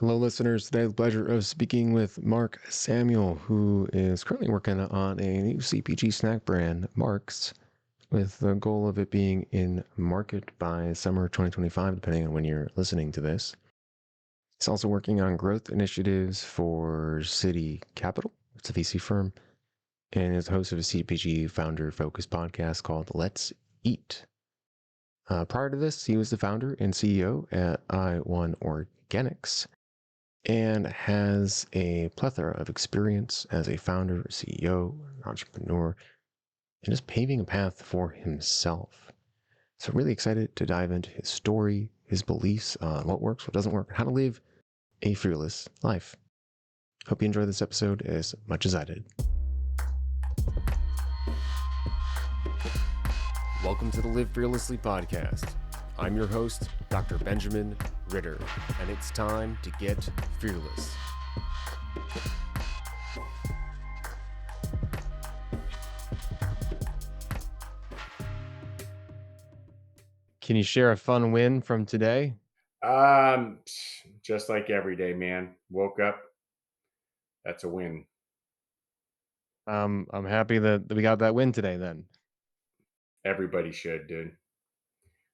Hello, listeners. Today, I have the pleasure of speaking with Mark Samuel, who is currently working on a new CPG snack brand, Mark's, with the goal of it being in market by summer 2025, depending on when you're listening to this. He's also working on growth initiatives for City Capital. It's a VC firm, and is the host of a CPG founder-focused podcast called Let's Eat. Prior to this, he was the founder and CEO at I1 Organics, and has a plethora of experience as a founder, CEO, entrepreneur, and just paving a path for himself. So, really excited to dive into his story, his beliefs on what works, what doesn't work, and how to live a fearless life. Hope you enjoy this episode as much as I did. Welcome to the Live Fearlessly podcast. I'm your host, Dr. Benjamin Ritter, and it's time to get fearless. Can you share a fun win from today? Um, just like every day, man. Woke up. That's a win. I'm happy that we got that win today then. Everybody should, dude.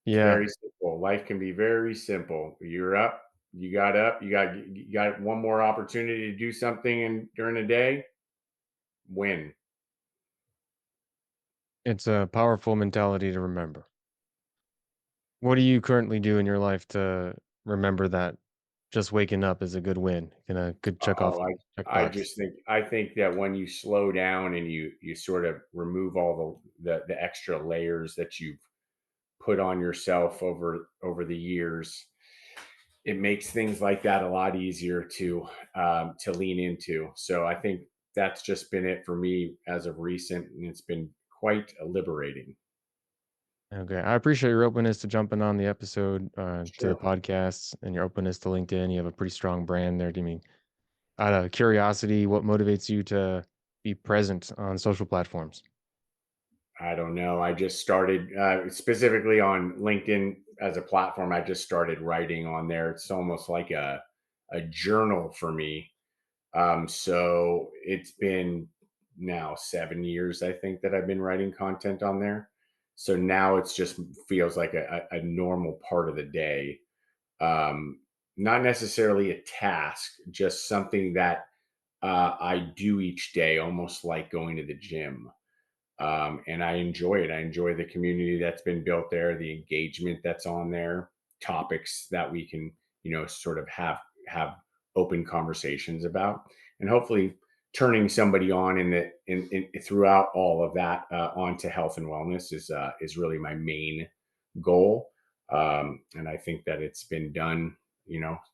It's Yeah, very simple. Life can be very simple. You're up. You got up. You got one more opportunity to do something and during the day. Win. it's a powerful mentality to remember. What do you currently do in your life to remember that just waking up is a good win and a good check off Oh, check I box? just think I think that when you slow down and you sort of remove all the extra layers that you've put on yourself over the years, it makes things like that a lot easier to lean into. So I think that's just been it for me as of recent, and it's been quite liberating. Okay, I appreciate your openness to jumping on the episode to the Sure. podcast and your openness to LinkedIn. You have a pretty strong brand there. Do you mean out of curiosity, what motivates you to be present on social platforms? I don't know. I just started specifically on LinkedIn as a platform. I just started writing on there. It's almost like a journal for me. So it's been now 7 years, I think, that I've been writing content on there. So now it's just feels like a normal part of the day. Um, Not necessarily a task, just something that I do each day, almost like going to the gym. And I enjoy it. I enjoy the community that's been built there, the engagement that's on there, topics that we can, sort of have open conversations about, and hopefully turning somebody on in throughout all of that onto health and wellness is really my main goal. And I think that it's been done,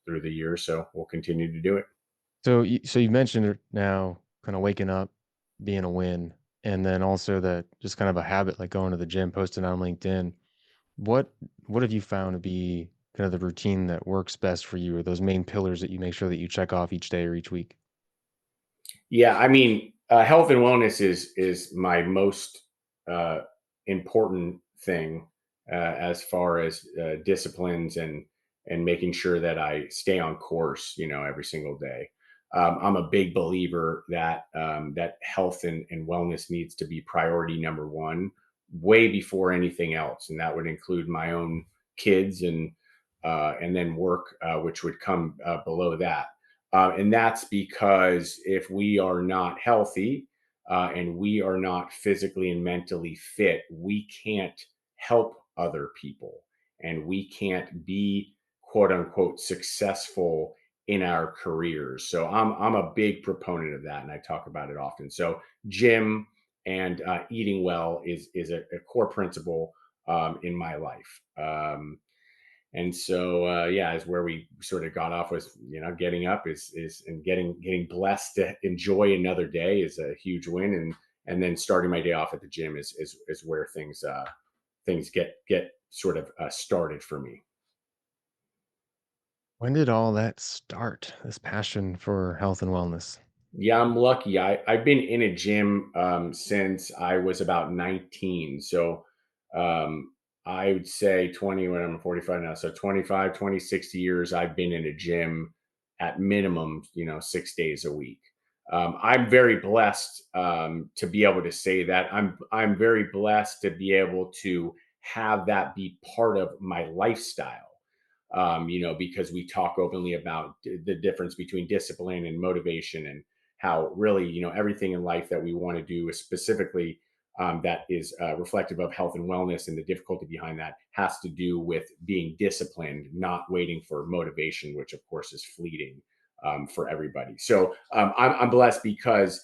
through the years. So we'll continue to do it. So you mentioned it now, kind of waking up, being a win, and then also that just kind of a habit like going to the gym, posting on LinkedIn. What what have you found to be kind of the routine that works best for you, or those main pillars that you make sure that you check off each day or each week? Yeah, I mean, health and wellness is my most uh, important thing as far as disciplines and making sure that I stay on course, every single day. I'm a big believer that that health and wellness needs to be priority number one, way before anything else, and that would include my own kids and then work, which would come below that. And that's because if we are not healthy and we are not physically and mentally fit, we can't help other people and we can't be quote unquote successful in our careers. So I'm a big proponent of that, and I talk about it often. So gym and eating well is a core principle in my life. And so yeah, is where we sort of got off with, getting up is and getting blessed to enjoy another day is a huge win, and then starting my day off at the gym is where things get sort of started for me. When did all that start? This passion for health and wellness? Yeah, I'm lucky. I've been in a gym since I was about 19. So um, I would say 20 when I'm 45 now. So 25, 26 years I've been in a gym at minimum, 6 days a week. I'm very blessed to be able to say that. I'm very blessed to be able to have that be part of my lifestyle. Because we talk openly about the difference between discipline and motivation, and how really, everything in life that we want to do is specifically that is reflective of health and wellness, and the difficulty behind that has to do with being disciplined, not waiting for motivation, which of course is fleeting for everybody. So I'm blessed because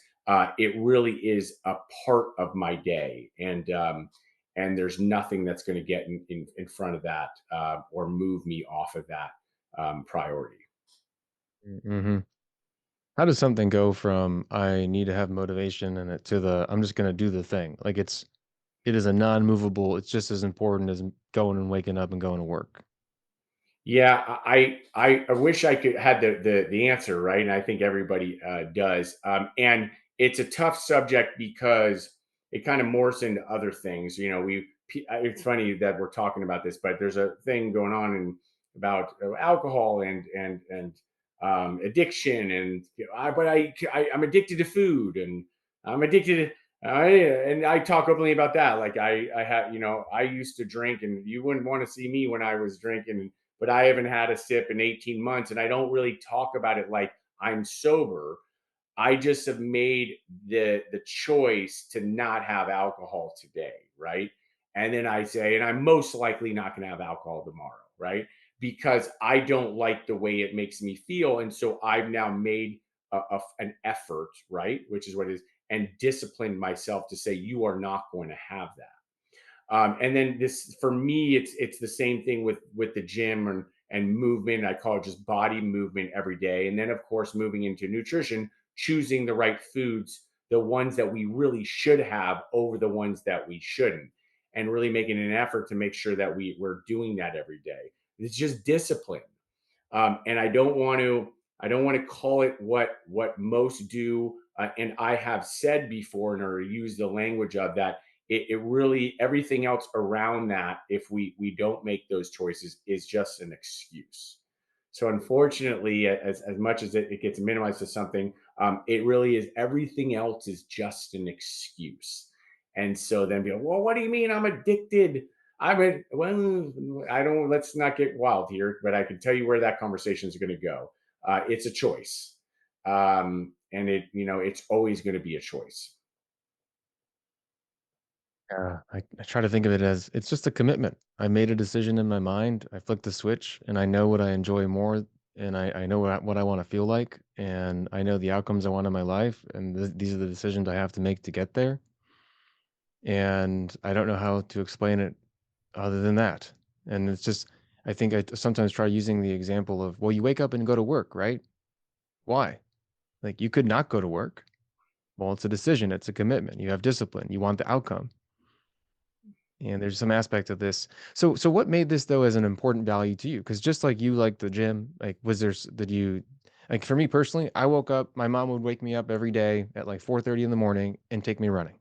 it really is a part of my day, and there's nothing that's going to get in front of that or move me off of that priority. Mm-hmm. How does something go from I need to have motivation and it to the I'm just gonna do the thing? Like it is a non-movable. It's just as important as going and waking up and going to work. Yeah, I wish I could had the answer, right, and I think everybody does. And it's a tough subject because it kind of morphs into other things. It's funny that we're talking about this, but there's a thing going on about alcohol and addiction, and I'm addicted to food, and I'm addicted. And I talk openly about that. Like I had, I used to drink, and you wouldn't want to see me when I was drinking, but I haven't had a sip in 18 months. And I don't really talk about it like I'm sober. I just have made the choice to not have alcohol today, right? And then I say, and I'm most likely not going to have alcohol tomorrow, right? Because I don't like the way it makes me feel, and so I've now made an effort, right, which is what it is, and disciplined myself to say you are not going to have that. And then this, for me, it's the same thing with the gym and movement. I call it just body movement every day. And then of course moving into nutrition, choosing the right foods, the ones that we really should have over the ones that we shouldn't, and really making an effort to make sure that we're doing that every day. It's just discipline. And I don't want to call it what most do. And I have said before, and or use the language of that. It really, everything else around that, if we don't make those choices, is just an excuse. So unfortunately, as much as it gets minimized to something, it really is, everything else is just an excuse. And so then be like, well, what do you mean I'm addicted? Well, I don't, let's not get wild here, but I can tell you where that conversation is going to go. It's a choice. And it's always going to be a choice. Yeah, I try to think of it as it's just a commitment. I made a decision in my mind. I flicked the switch, and I know what I enjoy more, and I know what I want to feel like, and I know the outcomes I want in my life, and these are the decisions I have to make to get there. And I don't know how to explain it other than that. And it's just, I think sometimes try using the example of, well, you wake up and go to work, right? Why? Like you could not go to work. Well, it's a decision, it's a commitment. You have discipline. You want the outcome. And there's some aspect of this. So what made this though as an important value to you? Because just like you like the gym, like was there did you like for me personally, I woke up, my mom would wake me up every day at like 4:30 in the morning and take me running.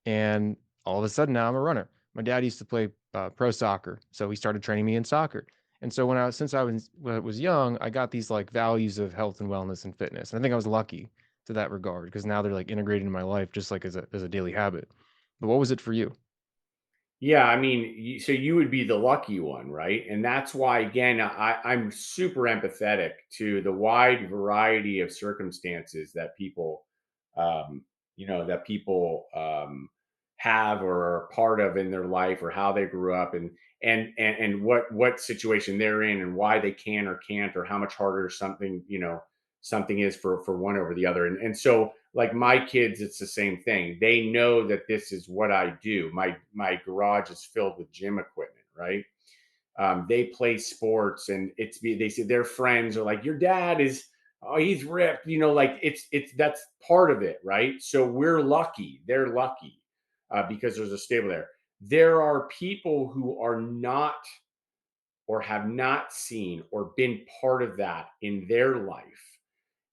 And all of a sudden now I'm a runner. My dad used to play pro soccer, so he started training me in soccer. And so since I was young, I got these like values of health and wellness and fitness. And I think I was lucky to that regard because now they're like integrated in my life just like as a daily habit. But what was it for you? Yeah, I mean, so you would be the lucky one, right? And that's why, again, I'm super empathetic to the wide variety of circumstances that people have or are part of in their life, or how they grew up, and what situation they're in, and why they can or can't, or how much harder something is for one over the other. And so, like my kids, it's the same thing. They know that this is what I do. My garage is filled with gym equipment, right? They play sports, and they say their friends are like, your dad is, oh, he's ripped, like it's that's part of it, right? So we're lucky, they're lucky, because there's a stable there. There are people who are not, or have not seen or been part of that in their life.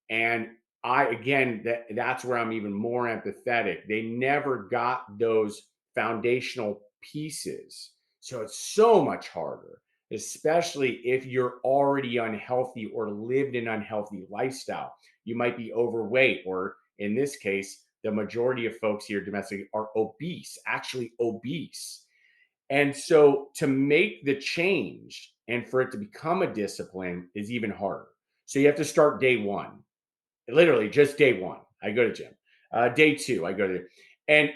And again, that's where I'm even more empathetic. They never got those foundational pieces. So it's so much harder. especially if you're already unhealthy or lived an unhealthy lifestyle. You might be overweight, or in this case, the majority of folks here domestically are obese, actually obese. And so to make the change and for it to become a discipline is even harder. So you have to start day one, literally just day one. I go to gym. Day two, I go to, and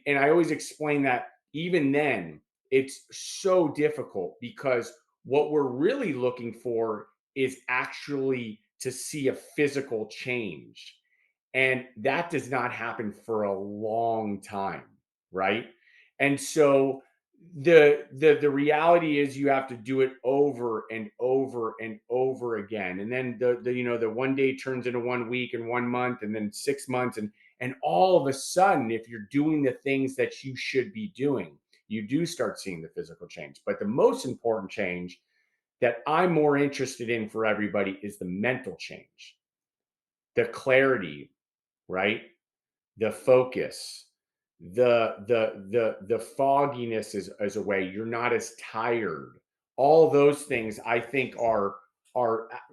I always explain that even then it's so difficult because what we're really looking for is actually to see a physical change, and that does not happen for a long time, right? And so the reality is you have to do it over and over and over again, and then the one day turns into 1 week and 1 month and then 6 months, and all of a sudden, if you're doing the things that you should be doing, you do start seeing the physical change. But the most important change that I'm more interested in for everybody is the mental change, the clarity, right? The focus, the fogginess is away. You're not as tired. All those things I think are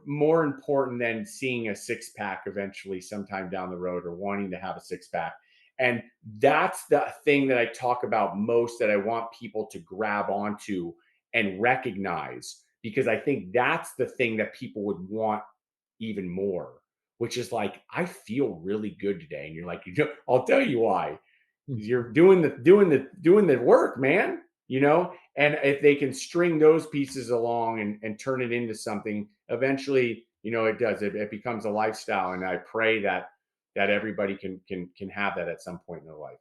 more important than seeing a six pack eventually sometime down the road or wanting to have a six pack. And that's the thing that I talk about most, that I want people to grab onto and recognize, because I think that's the thing that people would want even more, which is like, I feel really good today. And you're like, I'll tell you why. Mm. You're doing the work, man. And if they can string those pieces along and turn it into something, eventually, it does. It becomes a lifestyle. And I pray that everybody can have that at some point in their life.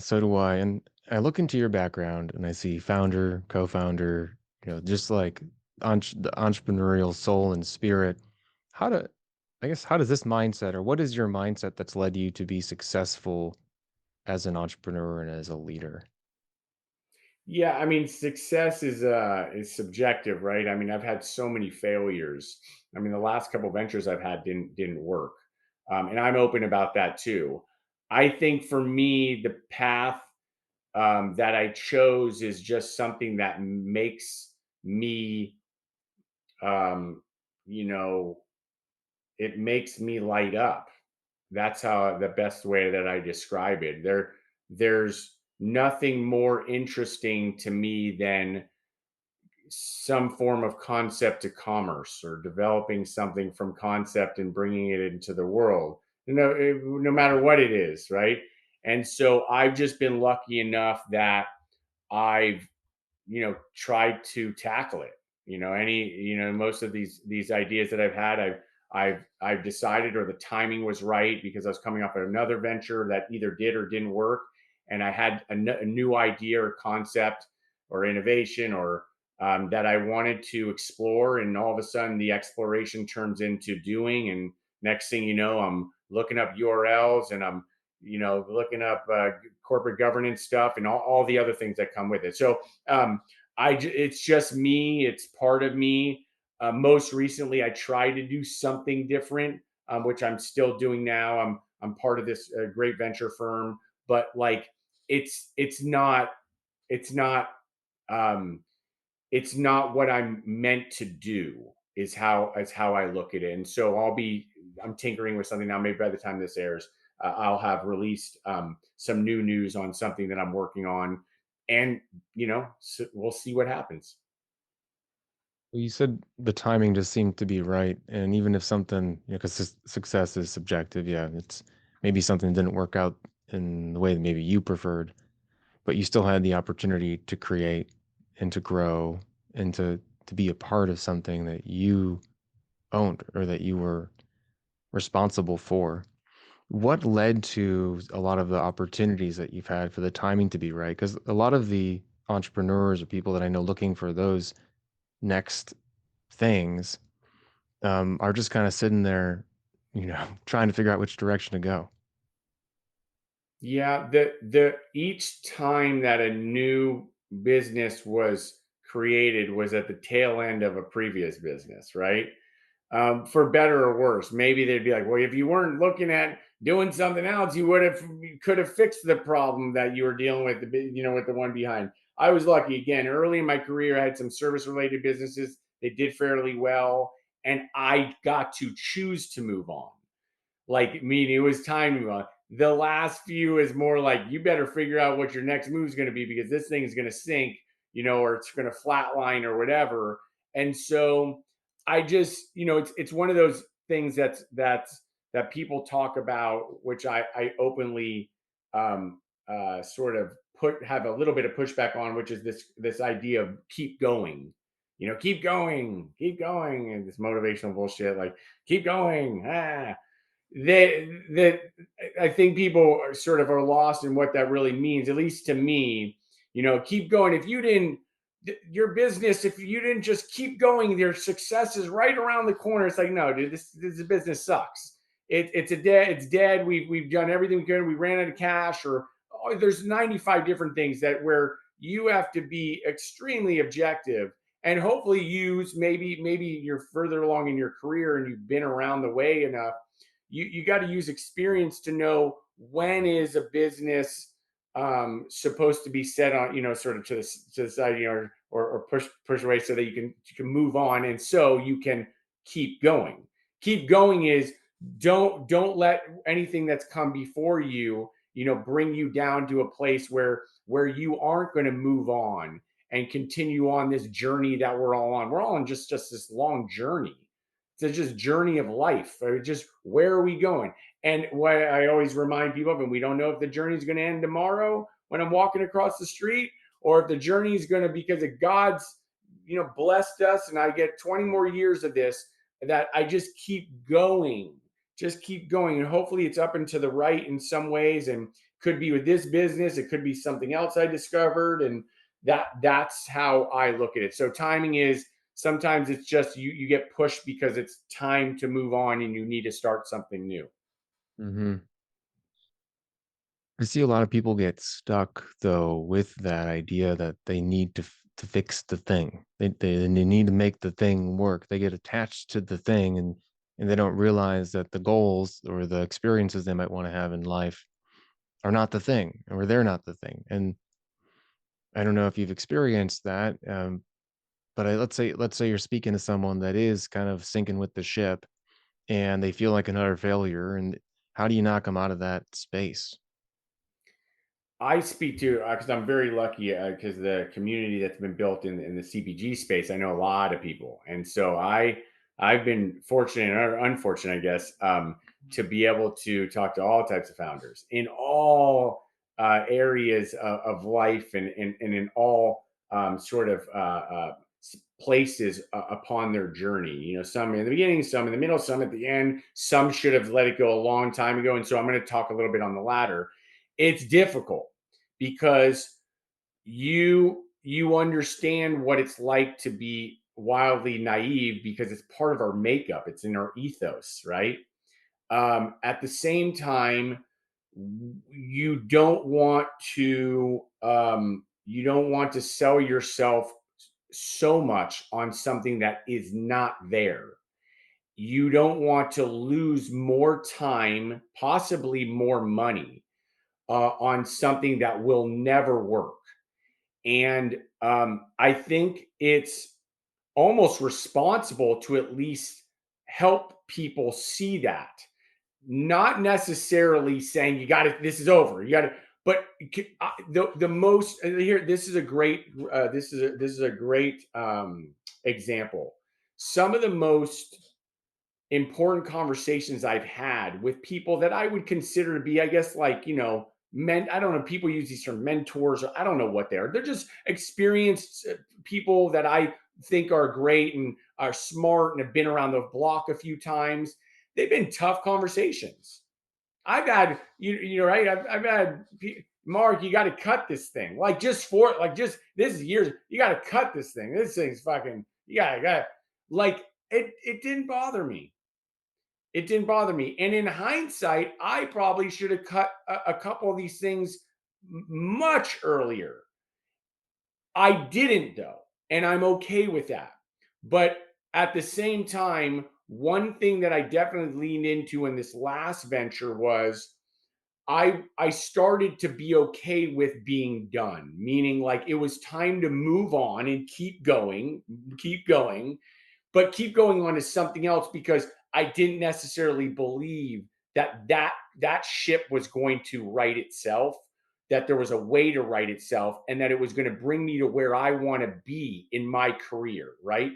So do I. And I look into your background and I see founder, co-founder, just like the entrepreneurial soul and spirit. How do, I guess, how does this mindset, or what is your mindset that's led you to be successful as an entrepreneur and as a leader? Yeah, I mean, success is subjective, right? I mean, I've had so many failures. I mean, the last couple ventures I've had didn't work, and I'm open about that too. I think for me, the path that I chose is just something that makes me, um, you know, it makes me light up. That's how the best way that I describe it. There's nothing more interesting to me than some form of concept to commerce, or developing something from concept and bringing it into the world, no matter what it is, right? And so I've just been lucky enough that I've tried to tackle it. Most of these ideas that I've had, I've decided, or the timing was right, because I was coming off of another venture that either did or didn't work, and I had a new idea or concept or innovation, or that I wanted to explore, and all of a sudden the exploration turns into doing, and next thing you know, I'm looking up URLs, and I'm looking up corporate governance stuff, and all the other things that come with it. So it's just me. It's part of me. Most recently, I tried to do something different, which I'm still doing now. I'm part of this great venture firm, but like it's not it's not um, it's not what I'm meant to do. Is how I look at it. And so I'm tinkering with something now. Maybe by the time this airs, I'll have released some new news on something that I'm working on, and so we'll see what happens. Well, you said the timing just seemed to be right, and even if something, because success is subjective, yeah, it's maybe something didn't work out in the way that maybe you preferred, but you still had the opportunity to create and to grow and to be a part of something that you owned or that you were responsible for. What led to a lot of the opportunities that you've had for the timing to be right? Because a lot of the entrepreneurs or people that I know looking for those next things are just kind of sitting there, trying to figure out which direction to go. Yeah, the each time that a new business was created was at the tail end of a previous business, right? For better or worse. Maybe they'd be like, well, if you weren't looking at doing something else, you could have fixed the problem that you were dealing with, with the one behind. I was lucky. Again, early in my career, I had some service related businesses. They did fairly well, and I got to choose to move on. Like, meaning it was time to move on. The last few is more like you better figure out what your next move is going to be, because this thing is going to sink, or it's going to flatline or whatever. And so I just, it's one of those things that people talk about, which I openly um, sort of have a little bit of pushback on, which is this idea of keep going. Keep going, and this motivational bullshit like keep going. That I think people are lost in what that really means. At least to me, keep going. If you didn't, your business, if you didn't just keep going, your success is right around the corner. It's like, no, dude, this business sucks. It's dead. We've done everything we could. We ran out of cash, or there's 95 different things that where you have to be extremely objective and hopefully use maybe you're further along in your career and you've been around the way enough. You got to use experience to know when is a business supposed to be set on, sort of to the side, or push away so that you can move on, and so you can keep going. Keep going is don't let anything that's come before you, bring you down to a place where you aren't going to move on and continue on this journey that we're all on. We're all on just this long journey. It's just journey of life. Or just where are we going? And what I always remind people of, and we don't know if the journey is going to end tomorrow when I'm walking across the street, or if the journey is going to, because of God's, blessed us, and I get 20 more years of this, that I just keep going, and hopefully it's up and to the right in some ways, and could be with this business, it could be something else I discovered, and that's how I look at it. So timing is, sometimes it's just you get pushed because it's time to move on and you need to start something new. Hmm. I see a lot of people get stuck though with that idea that they need to fix the thing. They need to make the thing work. They get attached to the thing, and they don't realize that the goals or the experiences they might want to have in life are not the thing, or they're not the thing. And I don't know if you've experienced that, but let's say you're speaking to someone that is kind of sinking with the ship, and they feel like another failure. And how do you knock them out of that space? I speak to, because I'm very lucky, because the community that's been built in the CPG space, I know a lot of people, and so I've been fortunate or unfortunate, I guess, to be able to talk to all types of founders in all areas of life, and in all places upon their journey. Some in the beginning, some in the middle, some at the end. Some should have let it go a long time ago, and so I'm going to talk a little bit on the latter. It's difficult because you understand what it's like to be wildly naive, because it's part of our makeup, it's in our ethos, right? At the same time, you don't want to sell yourself so much on something that is not there. You don't want to lose more time, possibly more money, on something that will never work. And I think it's almost responsible to at least help people see that. Not necessarily saying you got to, this is over. You got to, but the most here. This is a great. This is a great example. Some of the most important conversations I've had with people that I would consider to be, I guess, like, men. I don't know. People use these terms, mentors, or I don't know what they are. They're just experienced people that I think are great and are smart and have been around the block a few times. They've been tough conversations. I've had, right? I've had, Mark, you got to cut this thing. Like, just for, like, just, this is years. You got to cut this thing. This thing's fucking, you got to, like, it didn't bother me. It didn't bother me. And in hindsight, I probably should have cut a couple of these things much earlier. I didn't, though. And I'm okay with that. But at the same time, one thing that I definitely leaned into in this last venture was I started to be okay with being done, meaning like it was time to move on and keep going, but keep going on to something else because I didn't necessarily believe that ship was going to right itself, that there was a way to right itself, and that it was going to bring me to where I want to be in my career, right?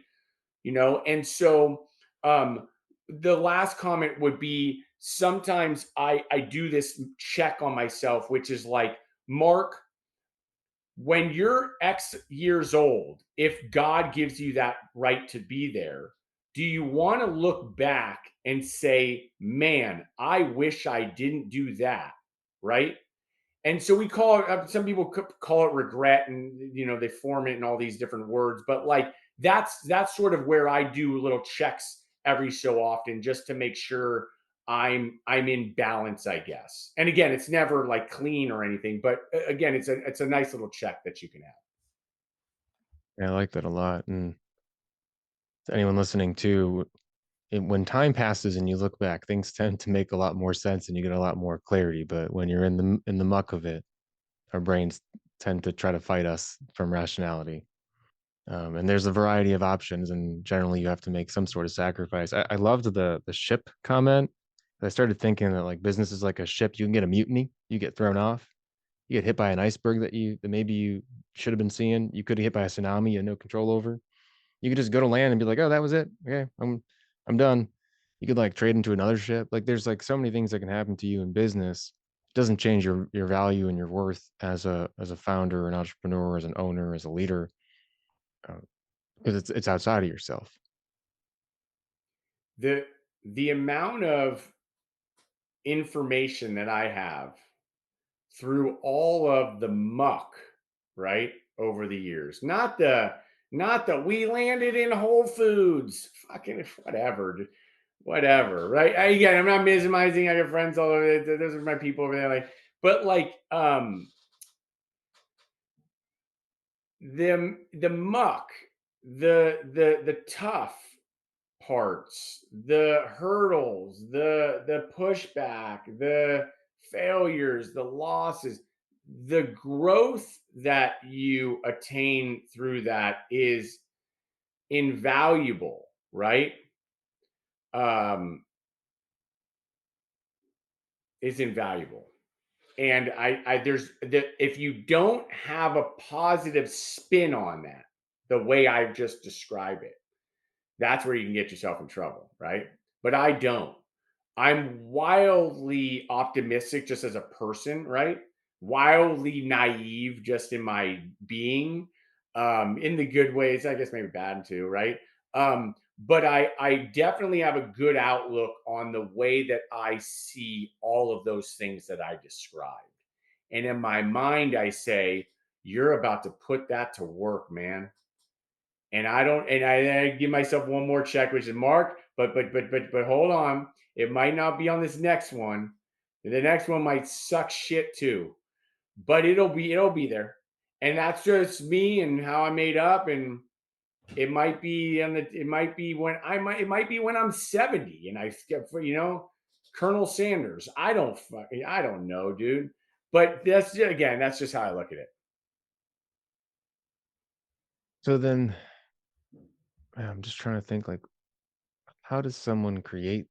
And so um the last comment would be sometimes I do this check on myself, which is like, Mark, when you're X years old, if God gives you that right to be there, do you want to look back and say, man, I wish I didn't do that? Right. And so we call it, some people call it regret, and they form it in all these different words, but like that's sort of where I do little checks every so often, just to make sure I'm in balance, I guess. And again, it's never like clean or anything, but again, it's a nice little check that you can have. I like that a lot. And to anyone listening too, when time passes and you look back, things tend to make a lot more sense and you get a lot more clarity. But when you're in the muck of it, our brains tend to try to fight us from rationality. And there's a variety of options, and generally you have to make some sort of sacrifice. I loved the ship comment. I started thinking that like business is like a ship. You can get a mutiny, you get thrown off, you get hit by an iceberg that maybe you should have been seeing. You could get hit by a tsunami you had no control over. You could just go to land and be like, oh, that was it. Okay, I'm done. You could like trade into another ship. Like there's like so many things that can happen to you in business. It doesn't change your value and your worth as a founder, an entrepreneur, as an owner, as a leader, because it's outside of yourself. The amount of information that I have through all of the muck, right, over the years. Not the we landed in Whole Foods, fucking whatever, whatever, right? Again, I'm not minimizing. I have friends all over there. Those are my people over there. Like, but like, the muck, the tough parts, the hurdles, the pushback, the failures, the losses, the growth that you attain through that is invaluable, right? Um, is invaluable. And there's if you don't have a positive spin on that, the way I've just described it, that's where you can get yourself in trouble, right? But I don't. I'm wildly optimistic just as a person, right? Wildly naive just in my being, in the good ways, I guess maybe bad too, right? But I definitely have a good outlook on the way that I see all of those things that I described. And in my mind, I say, you're about to put that to work, man. And I don't, and I give myself one more check, which is, Mark, but hold on, it might not be on this next one. The next one might suck shit too, but it'll be there, and that's just me and how I made up. And it might be when it might be when I'm 70 and I skip for Colonel Sanders. I don't know, dude. But that's just how I look at it. So then I'm just trying to think like how does someone create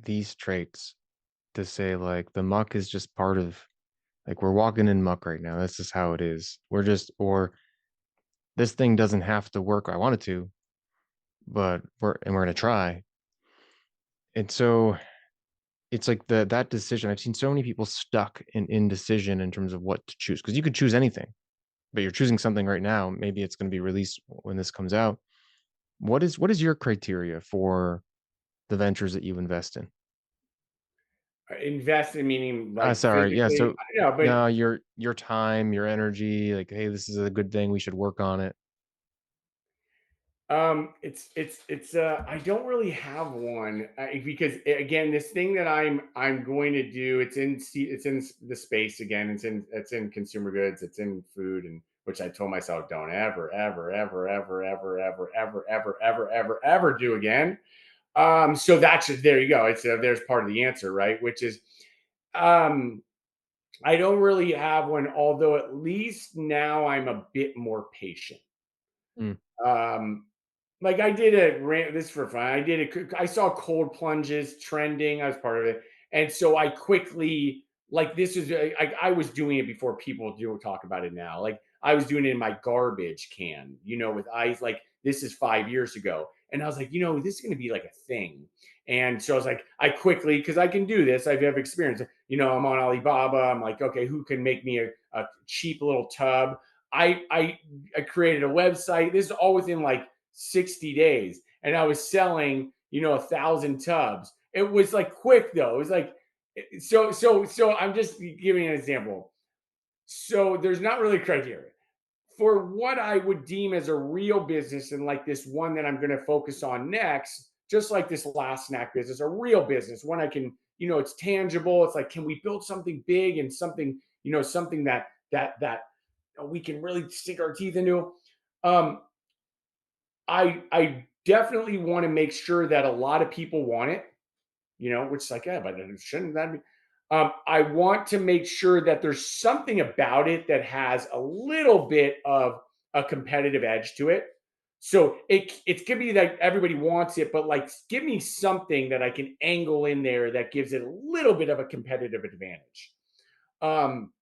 these traits to say like the muck is just part of like we're walking in muck right now. That's just how it is. We're just or this thing doesn't have to work. I want it to, but we're gonna try. And so it's like that decision. I've seen so many people stuck in indecision in terms of what to choose because you could choose anything, but you're choosing something right now. Maybe it's going to be released when this comes out. What is your criteria for the ventures that you invest in? Invest in meaning like Sorry, yeah. physically, So no, but no, your time, your energy, like, hey, this is a good thing. We should work on it. it's I don't really have one, because again, this thing that I'm going to do, it's in the space again. It's in consumer goods. It's in food, and which I told myself don't ever, ever, ever, ever, ever, ever, ever, ever, ever, ever, ever do again. So that's just, there you go. It's there's part of the answer, right? Which is, I don't really have one, although at least now I'm a bit more patient. Mm, Um, like I did a this for fun. I saw cold plunges trending. I was part of it, and so I quickly like this is I was doing it before people do talk about it now. Like I was doing it in my garbage can, with ice. Like this is 5 years ago, and I was like, this is going to be like a thing. And so I was like, I quickly because I can do this. I have experience. I'm on Alibaba. I'm like, okay, who can make me a cheap little tub? I I I created a website. This is all within like 60 days. And I was selling, 1,000 tubs. It was like quick though. It was like so I'm just giving an example. So there's not really criteria. For what I would deem as a real business and like this one that I'm going to focus on next, just like this last snack business, a real business, one I can, it's tangible. It's like, can we build something big and something, something that we can really sink our teeth into. Um, I definitely want to make sure that a lot of people want it, which is like, yeah, but shouldn't that be? I want to make sure that there's something about it that has a little bit of a competitive edge to it. So it could be that everybody wants it, but like give me something that I can angle in there that gives it a little bit of a competitive advantage. Um,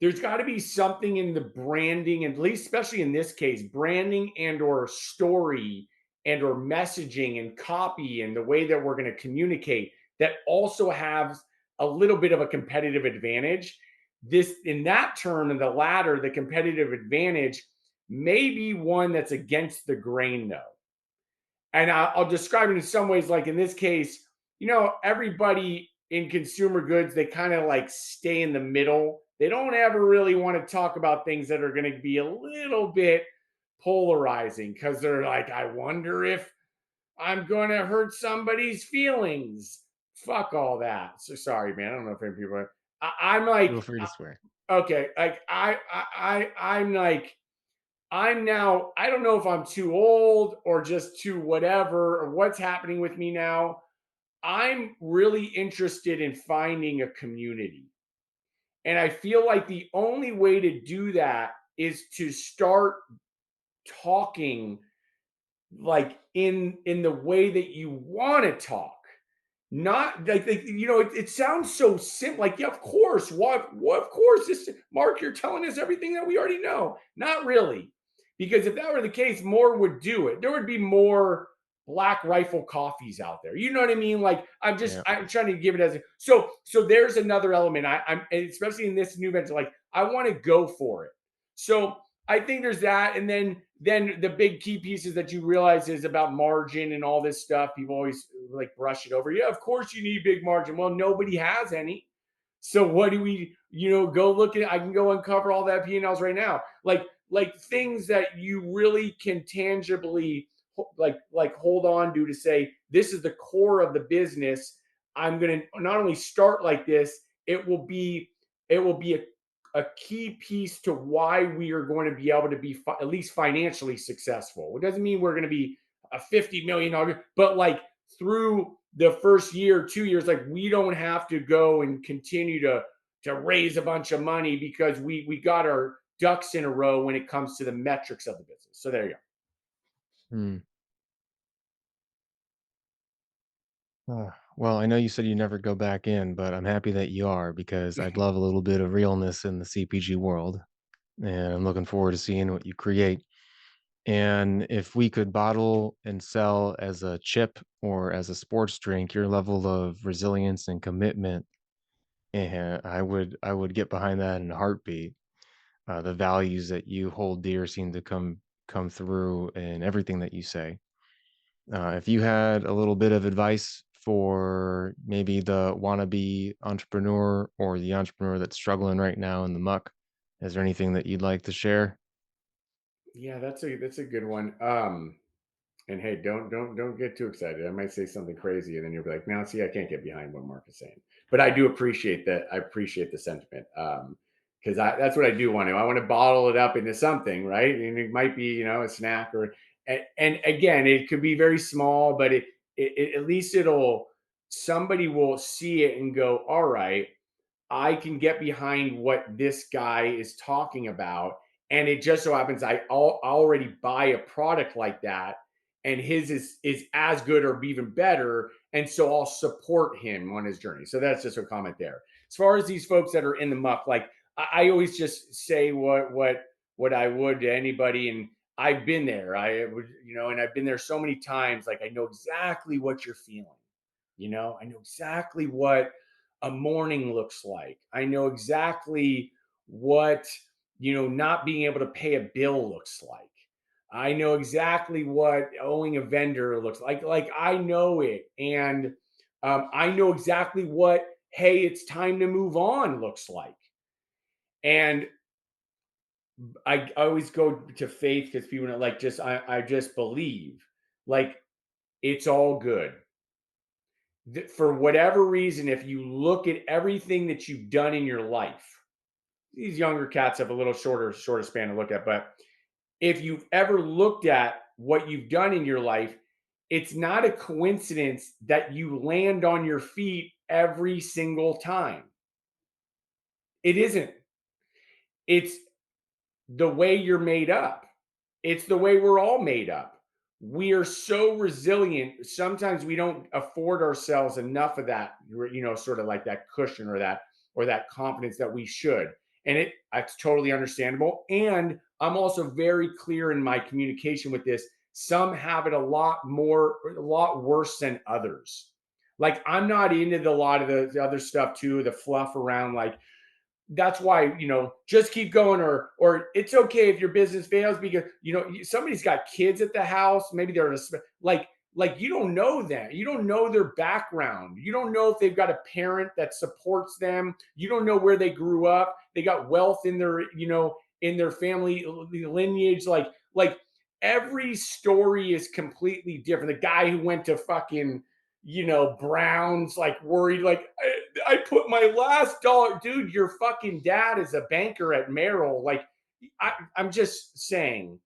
there's got to be something in the branding, at least especially in this case, branding and or story and or messaging and copy and the way that we're going to communicate that also has a little bit of a competitive advantage. This in that turn and the latter, the competitive advantage may be one that's against the grain though. And I'll describe it in some ways, like in this case, everybody in consumer goods, they kind of like stay in the middle. They don't ever really want to talk about things that are going to be a little bit polarizing because they're like, I wonder if I'm going to hurt somebody's feelings. Fuck all that. So sorry, man. I don't know if any people are. I'm feel like, free to swear. okay, like I'm like, I'm now, I don't know if I'm too old or just too whatever or what's happening with me now. I'm really interested in finding a community. And I feel like the only way to do that is to start talking like in the way that you want to talk. Not like it sounds so simple. Like, yeah, of course. What? Of course. This Mark, you're telling us everything that we already know. Not really, because if that were the case, more would do it. There would be more Black Rifle coffees out there. You know what I mean? Like, Yeah. I'm trying to give it as a so. There's another element. I'm especially in this new venture. Like, I want to go for it. So I think there's that, and then the big key pieces that you realize is about margin and all this stuff. People always like brush it over. Yeah, of course you need big margin. Well, nobody has any. So what do we, go look at? I can go uncover all that P&Ls right now. Like things that you really can tangibly like hold on to say this is the core of the business. I'm going to not only start like this, it will be a key piece to why we are going to be able to be at least financially successful. It doesn't mean we're going to be a $50 million, but like through the first year, 2 years, like we don't have to go and continue to raise a bunch of money because we got our ducks in a row when it comes to the metrics of the business. So there you go. Hmm. Well, I know you said you never go back in, but I'm happy that you are because I'd love a little bit of realness in the CPG world. And I'm looking forward to seeing what you create. And if we could bottle and sell as a chip or as a sports drink, your level of resilience and commitment, I would get behind that in a heartbeat. The values that you hold dear seem to come through in everything that you say. If you had a little bit of advice for maybe the wannabe entrepreneur or the entrepreneur that's struggling right now in the muck, is there anything that you'd like to share? Yeah, that's a good one. And hey, don't get too excited. I might say something crazy, and then you'll be like, "Now, see, I can't get behind what Mark is saying." But I do appreciate that. I appreciate the sentiment because that's what I do want to. I want to bottle it up into something, right? And it might be, a snack or and again, it could be very small, but at least it'll somebody will see it and go, "All right." I can get behind what this guy is talking about. And it just so happens I already buy a product like that, and his is as good or even better. And so I'll support him on his journey. So that's just a comment there. As far as these folks that are in the muck, like I always just say what I would to anybody, and I've been there. I would, and I've been there so many times. Like I know exactly what you're feeling. I know exactly what a morning looks like. I know exactly what, not being able to pay a bill looks like. I know exactly what owing a vendor looks like. Like I know it. And I know exactly what, hey, it's time to move on looks like. And I always go to faith because people are like, I just believe. Like it's all good for whatever reason, if you look at everything that you've done in your life, these younger cats have a little shorter span to look at. But if you've ever looked at what you've done in your life, it's not a coincidence that you land on your feet every single time. It isn't. It's the way you're made up. It's the way we're all made up. We are so resilient. Sometimes we don't afford ourselves enough of that, sort of like that cushion or that confidence that we should. And it's totally understandable. And I'm also very clear in my communication with this. Some have it a lot worse than others. Like I'm not into a lot of the other stuff too, the fluff around like that's why just keep going, or it's okay if your business fails because somebody's got kids at the house, maybe they're like you don't know them, you don't know their background, you don't know if they've got a parent that supports them, you don't know where they grew up, they got wealth in their family lineage, like every story is completely different. The guy who went to fucking Browns, like worried, like I put my last dollar, dude. Your fucking dad is a banker at Merrill. Like, I'm just saying,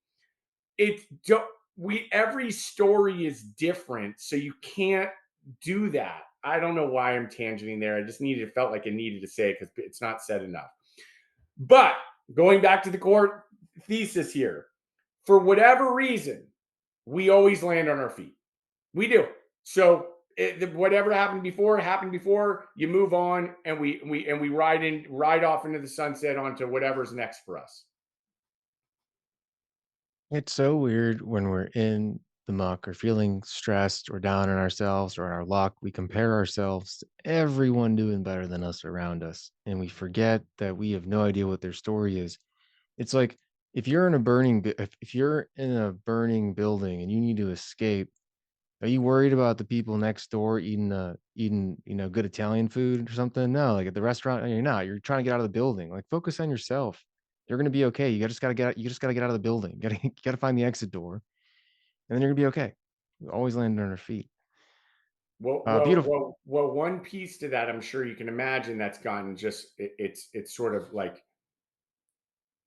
it. Don't, we every story is different, so you can't do that. I don't know why I'm tangenting there. I just felt like I needed to say it because it's not said enough. But going back to the core thesis here, for whatever reason, we always land on our feet. We do. So whatever happened before. You move on, and we ride off into the sunset onto whatever's next for us. It's so weird when we're in the muck or feeling stressed or down on ourselves or in our luck. We compare ourselves to everyone doing better than us around us. And we forget that we have no idea what their story is. It's like if you're in a if you're in a burning building and you need to escape, are you worried about the people next door eating, good Italian food or something? No, like at the restaurant, you're not. You're trying to get out of the building. Like focus on yourself. You're gonna be okay. Just gotta get out. You just gotta get out of the building. You gotta find the exit door, and then you're gonna be okay. We always land on our feet. Well, well, Beautiful. well, well. One piece to that, I'm sure you can imagine, that's gotten it's sort of like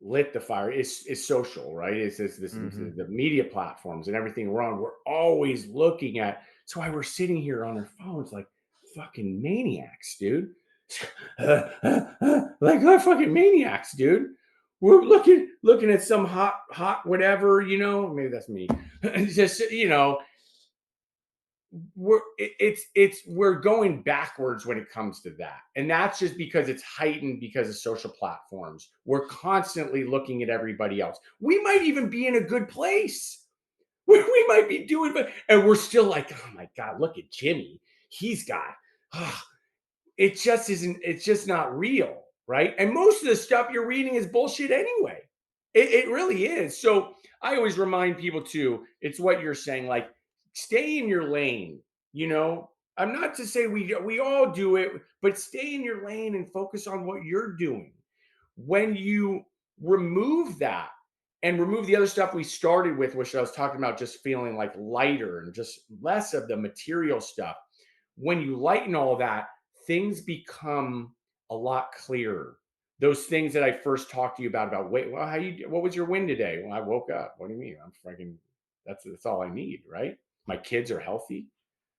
lit the fire is social, right? Is Hmm. the media platforms and everything we're on. We're always looking at. That's why we're sitting here on our phones like fucking maniacs, dude. Like we're fucking maniacs, dude. We're looking at some hot whatever, Maybe that's me. Just we're going backwards when it comes to that, and that's just because it's heightened because of social platforms. We're constantly looking at everybody else. We might even be in a good place. We might be doing, but and we're still like, oh my god, look at Jimmy. He's got it just isn't, it's just not real, right? And most of the stuff you're reading is bullshit anyway. It really is. So I always remind people too, it's what you're saying, like stay in your lane, you know. I'm not to say we all do it, but stay in your lane and focus on what you're doing. When you remove that and remove the other stuff we started with, which I was talking about, just feeling like lighter and just less of the material stuff, when you lighten all that, things become a lot clearer. Those things that I first talked to you about, wait, well, what was your win today? Well, I woke up. What do you mean? I'm freaking, that's all I need, right? My kids are healthy.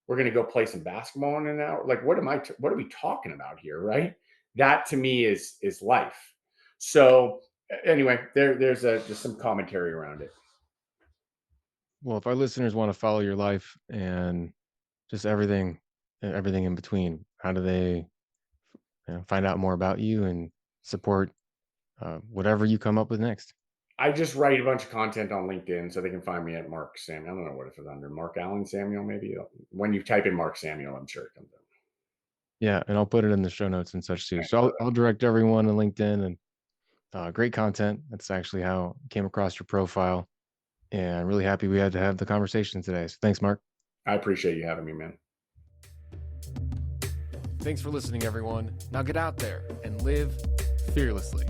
We're going to go play some basketball in an hour. Like, what are we talking about here, right? That to me is life. So anyway, there's just some commentary around it. Well, if our listeners want to follow your life and just everything and everything in between, how do they find out more about you and support whatever you come up with next? I just write a bunch of content on LinkedIn, so they can find me at Mark Samuel. I don't know what it's under, Mark Allen Samuel, maybe. When you type in Mark Samuel, I'm sure it comes up. Yeah, and I'll put it in the show notes and such too. Thanks, So I'll, brother. I'll direct everyone to LinkedIn and great content. That's actually how I came across your profile. And I'm really happy we had to have the conversation today. So thanks, Mark. I appreciate you having me, man. Thanks for listening, everyone. Now get out there and live fearlessly.